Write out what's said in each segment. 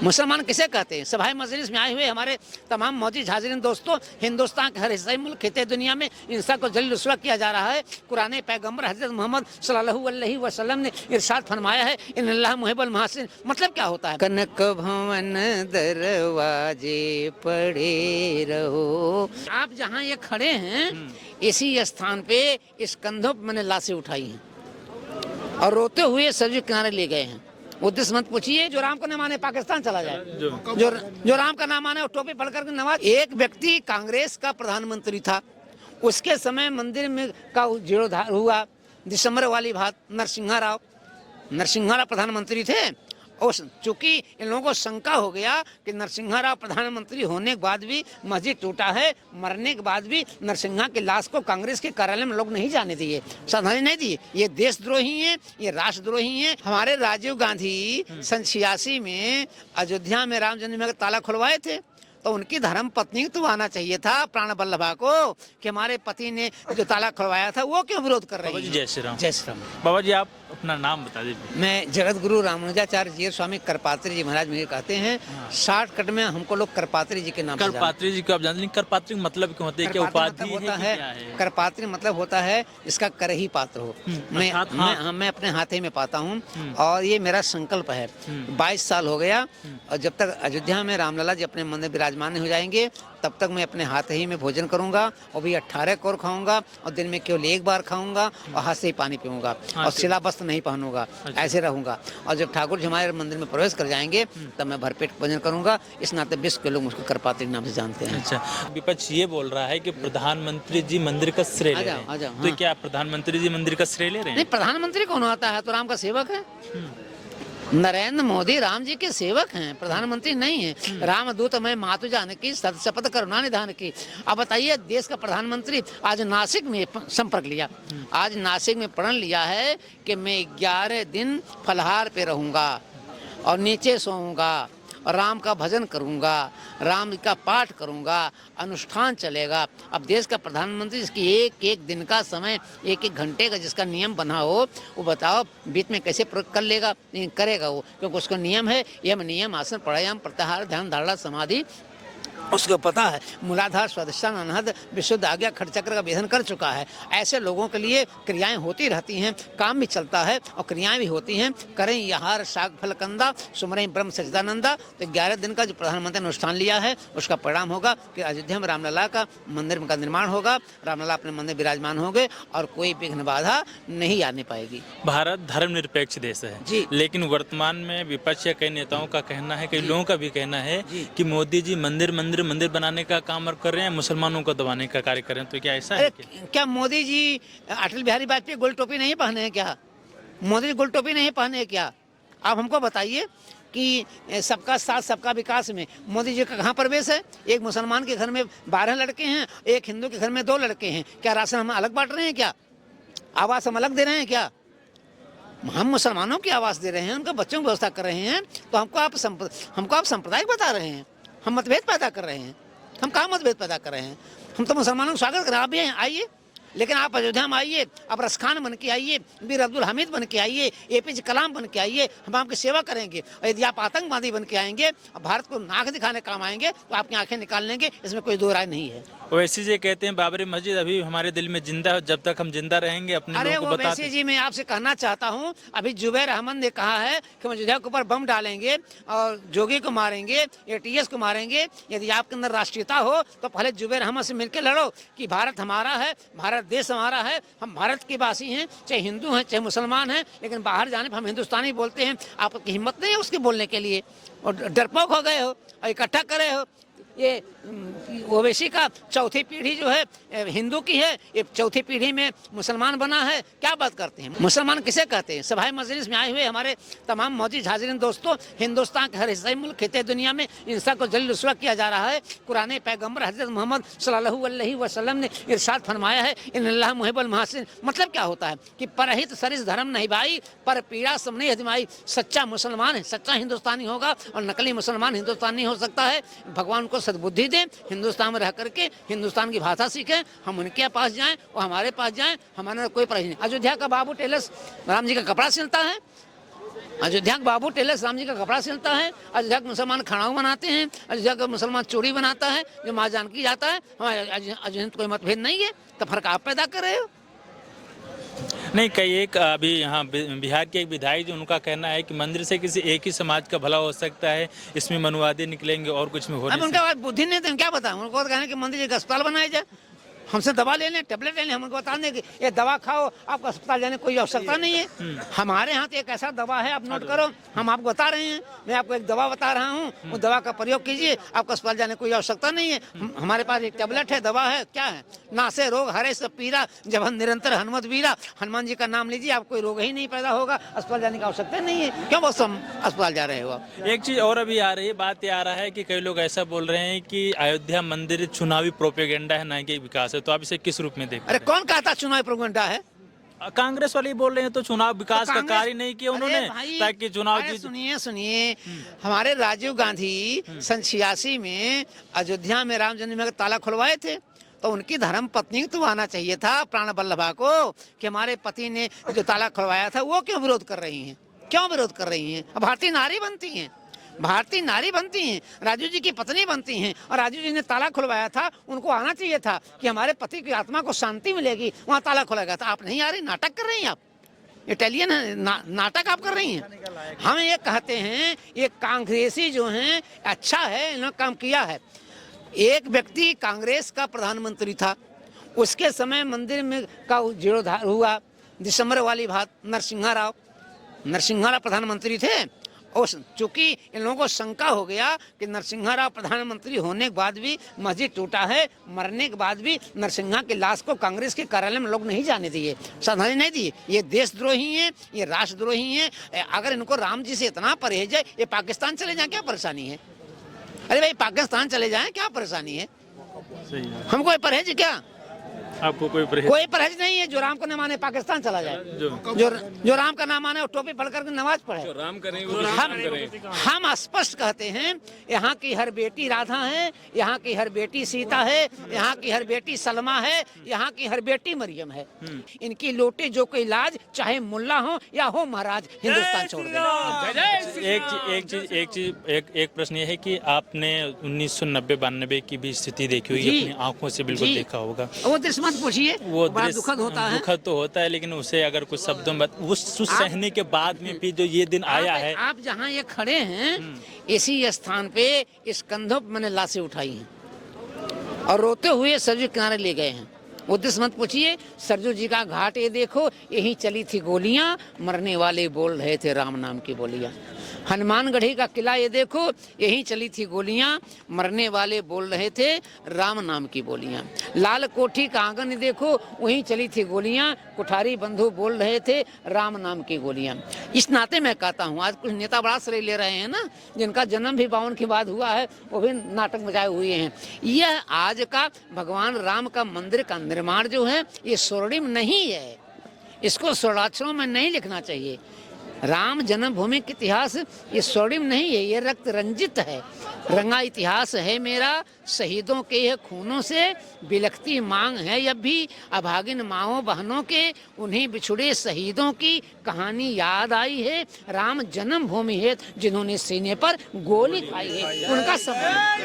मुसलमान किसे कहते हैं? सभाए मजलिस में आए हुए हमारे तमाम मौजूद हाज़िरीन दोस्तों, हिंदुस्तान के हर हिस्से मुल्क खिते दुनिया में इंसान को जलील रुस्वा किया जा रहा है। कुरान पैगंबर हज़रत मोहम्मद सल्लल्लाहु अलैहि वसल्लम ने इरशाद फरमाया है, इन्नल्लाह मुहिब्बुल मुहसिन। मतलब क्या होता है? कनक भवन दरवाजे पड़े रहो। आप जहाँ ये खड़े हैं इसी स्थान पे इस कंधों पर मैंने लाशें उठाई हैं और रोते हुए सब्जी किनारे ले गए हैं। उद्देश्य मत पूछिए, जो राम का नाम माने पाकिस्तान चला जाए, जो राम का नाम माने वो टोपी पढ़ करके नवाज। एक व्यक्ति कांग्रेस का प्रधानमंत्री था, उसके समय मंदिर में का जीर्णोद्धार हुआ। दिसंबर वाली बात, नरसिम्हा राव प्रधानमंत्री थे। और चूंकि इन लोगों को शंका हो गया कि नरसिम्हा राव प्रधानमंत्री होने के बाद भी मस्जिद टूटा है, मरने के बाद भी नरसिम्हा की लाश को कांग्रेस के कार्यालय में लोग नहीं जाने दिए, श्रद्धांजलि नहीं दिए। ये देशद्रोही हैं, ये राष्ट्रद्रोही हैं। हमारे राजीव गांधी सन 86 में अयोध्या में राम जन्मभूमि का ताला खुलवाए थे, तो उनकी धर्म पत्नी को तो आना चाहिए था, प्राण वल्लभा को, कि हमारे पति ने जो ताला खुलवाया था वो क्यों विरोध कर रहे हैं? जय श्री राम। जय श्री राम। बाबा जी आप अपना नाम बता दीजिए। मैं जगत गुरु रामानुजाचार्य जी स्वामी करपात्री जी महाराज मुझे कहते हैं। शॉर्टकट में हमको लोग करपात्री जी के नाम से करपात्री जी को आप जानते हैं? करपात्री मतलब क्यों होते हैं, क्या उपाधि होता है? करपात्री मतलब होता है इसका कर ही पात्र हो। मैं अपने हाथे में पाता हूँ और ये मेरा संकल्प है। 22 साल हो गया और जब तक अयोध्या में रामलला जी अपने मंदिर विराजमान हो जाएंगे तब तक मैं अपने हाथ ही में भोजन करूंगा और भी 18 कौर खाऊंगा और दिन में केवल एक बार खाऊंगा और हाथ से ही पानी पीऊंगा और सिला वस्त्र नहीं पहनूंगा, ऐसे रहूंगा। और जब ठाकुर जी हमारे मंदिर में प्रवेश कर जाएंगे तब मैं भरपेट भोजन करूंगा। इस नाते विश्व के लोग मुझको करपात्री नाम से जानते हैं। अच्छा, विपक्ष ये बोल रहा है कि प्रधानमंत्री जी मंदिर का श्रेय ले रहे हैं, तो क्या प्रधानमंत्री जी मंदिर का श्रेय ले रहे हैं? नहीं, प्रधानमंत्री कौन होता है? तो राम का सेवक है। नरेंद्र मोदी राम जी के सेवक हैं, प्रधानमंत्री नहीं है। रामदूत मैं मातु जानकी शपथ करुणा निधान की। अब बताइए, देश का प्रधानमंत्री आज नासिक में संपर्क लिया, आज नासिक में प्रण लिया है कि मैं 11 दिन फलहार पे रहूंगा और नीचे सोऊंगा और राम का भजन करूंगा, राम का पाठ करूंगा, अनुष्ठान चलेगा। अब देश का प्रधानमंत्री जिसकी एक एक दिन का समय, एक एक घंटे का जिसका नियम बना हो, वो बताओ बीच में कैसे प्रयोग कर लेगा? नहीं करेगा वो, क्योंकि उसका नियम है यम नियम आसन प्राणायाम प्रत्याहार ध्यान धारणा समाधि। उसको पता है मूलाधार स्वाधिष्ठान अनहद विशुद्ध आज्ञा खटचक्र का भेदन कर चुका है। ऐसे लोगों के लिए क्रियाएं होती रहती हैं, काम भी चलता है और क्रियाएं भी होती हैं। करें यहार शाक फल कंदा सुमरें ब्रह्म सच्चिदानंदा। तो 11 दिन का जो प्रधानमंत्री ने अनुष्ठान लिया है उसका परिणाम होगा कि अयोध्या में रामलला का मंदिर का निर्माण होगा, रामलला अपने मंदिर विराजमान होंगे और कोई विघ्न बाधा नहीं आने पाएगी। भारत धर्मनिरपेक्ष देश है जी, लेकिन वर्तमान में विपक्ष या कई नेताओं का कहना है, कई लोगों का भी कहना है कि मोदी जी मंदिर बनाने का काम कर रहे हैं, मुसलमानों को दबाने का कार्य कर रहे हैं। तो क्या ऐसा है? क्या मोदी जी अटल बिहारी वाजपेयी गोल टोपी नहीं पहने हैं क्या? मोदी जी गोल टोपी नहीं पहने हैं क्या? आप हमको बताइए कि सबका साथ सबका विकास में मोदी जी का कहाँ प्रवेश है? एक मुसलमान के घर में 12 लड़के हैं, एक हिंदू के घर में 2 लड़के हैं। क्या राशन हम अलग बांट रहे हैं क्या? आवास हम अलग दे रहे हैं क्या? हम मुसलमानों की आवास दे रहे हैं, उनका बच्चों की व्यवस्था कर रहे हैं। तो हमको आप सांप्रदायिक बता रहे हैं, हम मतभेद पैदा कर रहे हैं। हम कहाँ मतभेद पैदा कर रहे हैं? हम तो मुसलमानों का स्वागत कर रहे हैं। आप भी आइए, लेकिन आप अयोध्या में आइए, आप रसखान बन के आइए, वीर अब्दुल हामिद बन के आइए, APJ कलाम बन के आइए, हम आपकी सेवा करेंगे। और यदि आप आतंकवादी बन के आएंगे और भारत को नाक दिखाने काम आएंगे तो आपकी आंखें निकाल लेंगे, इसमें कोई दो राय नहीं है। वैसे जी कहते हैं बाबरी मस्जिद अभी हमारे दिल में जिंदा है, जब तक हम जिंदा रहेंगे अपने लोगों को बताते। वैसे जी मैं आपसे कहना चाहता हूँ, अभी जुबैर अहमद ने कहा है कि हम अयोध्या के ऊपर बम डालेंगे और जोगी को मारेंगे, ATS को मारेंगे। यदि आपके अंदर राष्ट्रीयता हो तो पहले जुबैर अहमद से मिलकर लड़ो कि भारत हमारा है, भारत देश हमारा है, हम भारत के वासी हैं, चाहे हिंदू हैं चाहे मुसलमान हैं, लेकिन बाहर जाने पर हम हिंदुस्तानी बोलते हैं। आपकी हिम्मत नहीं है उसके बोलने के लिए और डरपोक हो गए हो और इकट्ठा करे हो। ये ओवैसी का चौथी पीढ़ी जो है हिंदू की है, ये चौथी पीढ़ी में मुसलमान बना है। क्या बात करते हैं? मुसलमान किसे कहते हैं? सभाए मजलिस में आए हुए हमारे तमाम मौजूद हाज़िरीन दोस्तों, हिंदुस्तान के हर हिस्से मुल्क खिते दुनिया में इंसान को जलील रुस्वा किया जा रहा है। कुरान पैगंबर हज़रत मोहम्मद सल्लल्लाहु अलैहि वसल्लम ने इरशाद फरमाया है, इन्नल्लाह मुहिब्बुल मुहसिन। मतलब क्या होता है कि परहित सरिस धर्म नहीं भाई, पर पीड़ा सब नहीं हजमाई। सच्चा मुसलमान है, सच्चा हिंदुस्तानी होगा और नकली मुसलमान हिंदुस्तानी हो सकता है। भगवान को सद्बुद्धि दें, हिंदुस्तान में रह करके हिंदुस्तान की भाषा सीखें, हम उनके पास जाएं, वो हमारे पास जाएं, हमारा कोई परहेज नहीं। अयोध्या का बाबू टेलर्स राम जी का कपड़ा सिलता है, अयोध्या के बाबू टेलर राम जी का कपड़ा सिलता है, अयोध्या के मुसलमान खाना बनाते हैं, अयोध्या का मुसलमान चूड़ी बनाता है जो माँ जानकी जाता है। हमारे अयोध्या कोई मतभेद नहीं है, तो फर्क आप पैदा कर रहे हो। नहीं, कई एक अभी यहाँ बिहार के एक विधायक जो उनका कहना है कि मंदिर से किसी एक ही समाज का भला हो सकता है, इसमें मनुवादी निकलेंगे और कुछ में हो अब नहीं उनके पास बुद्धि नहीं, तो क्या बताएं उनको, तो कहने कि मंदिर एक अस्पताल बनाया जाए, हमसे दवा ले लें, टेबलेट ले लें, हम उनको बता दें कि ये दवा खाओ, आपको अस्पताल जाने की कोई आवश्यकता नहीं है। हमारे यहाँ तो एक ऐसा दवा है, आप नोट करो, हम आपको बता रहे हैं, मैं आपको एक दवा बता रहा हूँ, उस दवा का प्रयोग कीजिए, आपको अस्पताल जाने की कोई आवश्यकता नहीं है। हमारे पास एक टेबलेट है, दवा है, क्या है, नासे रोग हरे सब पीरा, जब हम निरंतर हनुमत वीरा, हनुमान जी का नाम लीजिए, आपको कोई रोग ही नहीं पैदा होगा, अस्पताल जाने की आवश्यकता नहीं है। क्यों बस हम अस्पताल जा रहे हो आप? एक चीज और अभी आ रही है, बात ये आ रहा है कि कई लोग ऐसा बोल रहे हैं कि अयोध्या मंदिर चुनावी प्रोपेगेंडा है, ना कि विकास है, तो आप इसे किस रूप में देखते अरे कौन कहता चुनावी प्रोपेगेंडा है? हैं? कांग्रेस वाले बोल रहे हैं तो चुनाव विकास का कांग्रेस- कार्य नहीं किया उन्होंने, अरे भाई, ताकि चुनाव अरे जीत। सुनिए हमारे राजीव गांधी सन 86 में अयोध्या में राम जन्मभूमि का ताला खुलवाए थे, तो उनकी धर्म पत्नी को तो आना चाहिए था, प्राण वल्लभा को, कि हमारे पति ने जो ताला खुलवाया था वो क्यों विरोध कर रही हैं, क्यों विरोध कर रही हैं? अब भारतीय नारी बनती हैं, भारतीय नारी बनती हैं, राजीव जी की पत्नी बनती हैं, और राजीव जी ने ताला खुलवाया था, उनको आना चाहिए था कि हमारे पति की आत्मा को शांति मिलेगी, वहाँ ताला खोला गया था। आप नहीं आ रही, नाटक कर रही हैं आप, इटालियन नाटक आप कर रही हैं। हम ये कहते हैं ये कांग्रेसी जो हैं अच्छा है, इन्होंने काम किया है। एक व्यक्ति कांग्रेस का प्रधानमंत्री था, उसके समय मंदिर में का जीर्णोद्धार हुआ, दिसंबर वाली बात, नरसिम्हा राव प्रधानमंत्री थे, और चूंकि इन लोगों को शंका हो गया कि नरसिम्हा राव प्रधानमंत्री होने के बाद भी मस्जिद टूटा है, मरने के बाद भी नरसिम्हा की लाश को कांग्रेस के कार्यालय में लोग नहीं जाने दिए, सावधानी नहीं दी। ये देशद्रोही हैं, ये राष्ट्रद्रोही हैं। अगर इनको राम जी से इतना परहेज है, ये पाकिस्तान चले जाए क्या परेशानी है? अरे भाई पाकिस्तान चले जाएं क्या परेशानी है? सही है। हमको ये परहेज क्या? आपको कोई कोई परहेज नहीं है। जो राम को न माने पाकिस्तान चला जाए, जो राम का नाम माने और टोपी पढ़ करके नमाज पढ़े। राम करें हम स्पष्ट कहते हैं, यहाँ की हर बेटी राधा है, यहाँ की हर बेटी सीता है, यहाँ की हर बेटी सलमा है, यहाँ की हर बेटी मरियम है। इनकी लोटे जो कोई लाज, चाहे मुल्ला हो या हो महाराज, हिंदुस्तान छोड़ दे। एक प्रश्न ये है कि आपने 1990-92 की भी स्थिति देखी हुई, जी। अपनी आंखों से बिल्कुल जी। देखा होगा। वो दृश्य मत पूछिए, वो बड़ा दृश्य दुखद होता है। दुखद तो होता है, लेकिन उसे अगर कुछ शब्दों में उस सहने के बाद में भी जो ये दिन आया है। आप जहाँ ये खड़े हैं, इसी स्थान पे इस कंधों पे मैंने लाशें उठाई हैं और रोते हुए सरजू किनारे ले गए हैं। वो दृश्य मत पूछिए। सरजू जी का घाट ये देखो, यहीं चली थी गोलियां, मरने वाले बोल रहे थे राम नाम की बोलियां। हनुमानगढ़ी का किला ये देखो, यहीं चली थी गोलियां, मरने वाले बोल रहे थे राम नाम की बोलियां। लाल कोठी का आंगन ये देखो, वहीं चली थी गोलियां, कुठारी बंधु बोल रहे थे राम नाम की गोलियां। इस नाते मैं कहता हूँ, आज कुछ नेता बड़ा श्रेय ले रहे हैं ना, जिनका जन्म भी 52 के बाद हुआ है, वो भी नाटक मचाए हुए हैं। यह आज का भगवान राम का मंदिर का निर्माण जो है, ये स्वर्णिम नहीं है, इसको स्वर्णाक्षरों में नहीं लिखना चाहिए। राम जन्मभूमि का इतिहास ये स्वर्णिम नहीं है, ये रक्त रंजित है। रंगा इतिहास है मेरा शहीदों के ये खूनों से, बिलखती मांग है अब भी अभागिन माओ बहनों के, उन्हीं बिछुड़े शहीदों की कहानी याद आई है। राम जन्मभूमि है जिन्होंने सीने पर गोली खाई है, उनका समझना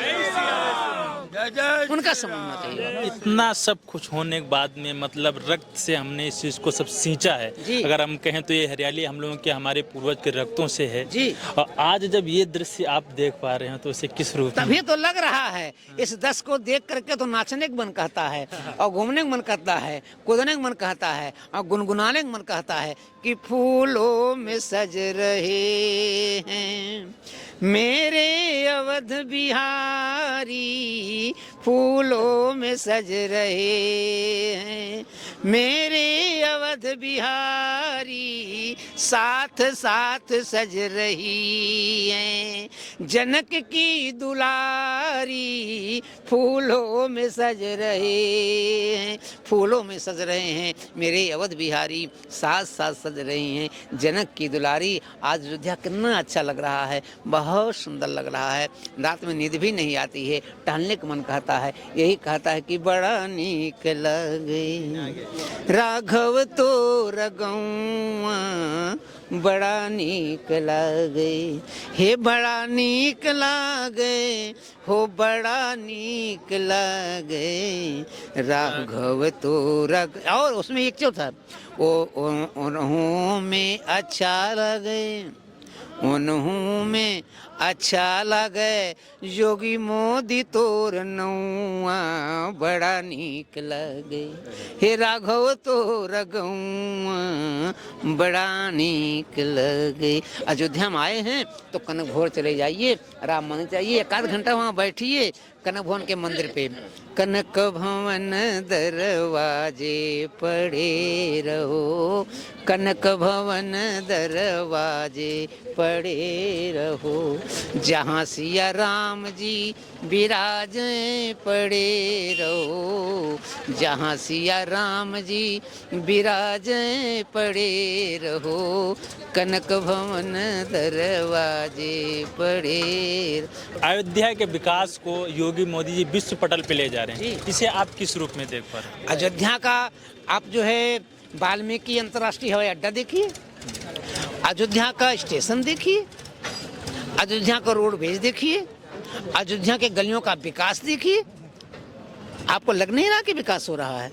चाहिए। इतना सब कुछ होने के बाद में, मतलब रक्त से हमने इस चीज को सब सींचा है। अगर हम कहें तो ये हरियाली हम लोगों के, हमारे पूर्वज के रक्तों से है जी। और आज जब ये दृश्य आप देख पा रहे हैं तो इसे किस रूप में? तभी तो लग रहा है, इस दृश्य को देख करके तो नाचने का मन कहता है, और घूमने का मन करता है, कूदने का मन कहता है, और गुनगुनाने का मन कहता है कि फूलों में सज रहे हैं मेरे अवध बिहारी, फूलों में सज रहे हैं मेरे अवध बिहारी, साथ साथ सज रही हैं जनक की दुलारी, फूलों में सज रहे हैं, फूलों में सज रहे हैं मेरे अवध बिहारी, साथ साथ सज रही हैं जनक की दुलारी। आज अयोध्या कितना अच्छा लग रहा है, बहुत सुंदर लग रहा है। रात में नींद भी नहीं आती है, टहलने का मन कहता है, यही कहता है कि बड़ा नीक लगे राघव तो रगौआ बड़ा नीक लागे, हे बड़ा नीक लागे हो बड़ा नीक लागे राघव तो रग। और उसमें एक जो था उन्हों में अच्छा लगे, उन्हों में अच्छा लगे योगी मोदी तोर नौआ बड़ा नीक लगे, हे राघव तोर गौआ बड़ा नीक लगे। अयोध्या में आए हैं तो कनक भोर चले जाइए, राम मंदिर जाइए, एक आध घंटा वहाँ बैठिए कनक भवन के मंदिर पे। कनक भवन दरवाजे पड़े रहो, कनक भवन दरवाजे पड़े रहो, जहाँ सिया राम जी विराजे पड़े रहो, जहाँ सिया राम जी विराजे पड़े रहो, कनक भवन दरवाजे पड़े। अयोध्या के विकास को योगी मोदी जी विश्व पटल पे ले जा रहे हैं, इसे आप किस रूप में देख पा रहे हैं? अयोध्या का आप जो है वाल्मीकि अंतर्राष्ट्रीय हवाई अड्डा देखिए, अयोध्या का स्टेशन देखिए, अयोध्या का रोडवेज देखिए, अयोध्या के गलियों का विकास देखिए। आपको लग नहीं रहा कि विकास हो रहा है?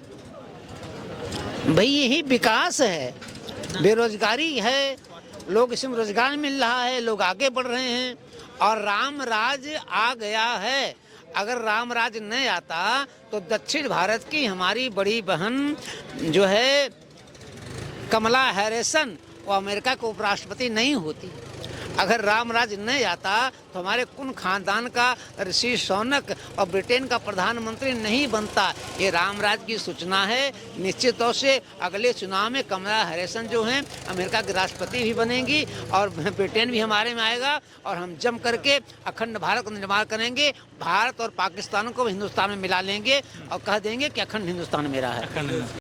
भाई यही विकास है। बेरोजगारी है, लोग इसमें रोजगार मिल रहा है, लोग आगे बढ़ रहे हैं और राम राज आ गया है। अगर राम राज नहीं आता तो दक्षिण भारत की हमारी बड़ी बहन जो है कमला हैरिसन वो अमेरिका के उपराष्ट्रपति नहीं होती। अगर राम राज नहीं आता तो हमारे कुन खानदान का ऋषि शौनक और ब्रिटेन का प्रधानमंत्री नहीं बनता। ये राम राज की सूचना है। निश्चित तौर से अगले चुनाव में कमला हैरिसन जो हैं अमेरिका के राष्ट्रपति भी बनेंगी और ब्रिटेन भी हमारे में आएगा और हम जम करके अखंड भारत का निर्माण करेंगे। भारत और पाकिस्तान को हिंदुस्तान में मिला लेंगे और कह देंगे कि अखंड हिंदुस्तान मेरा है।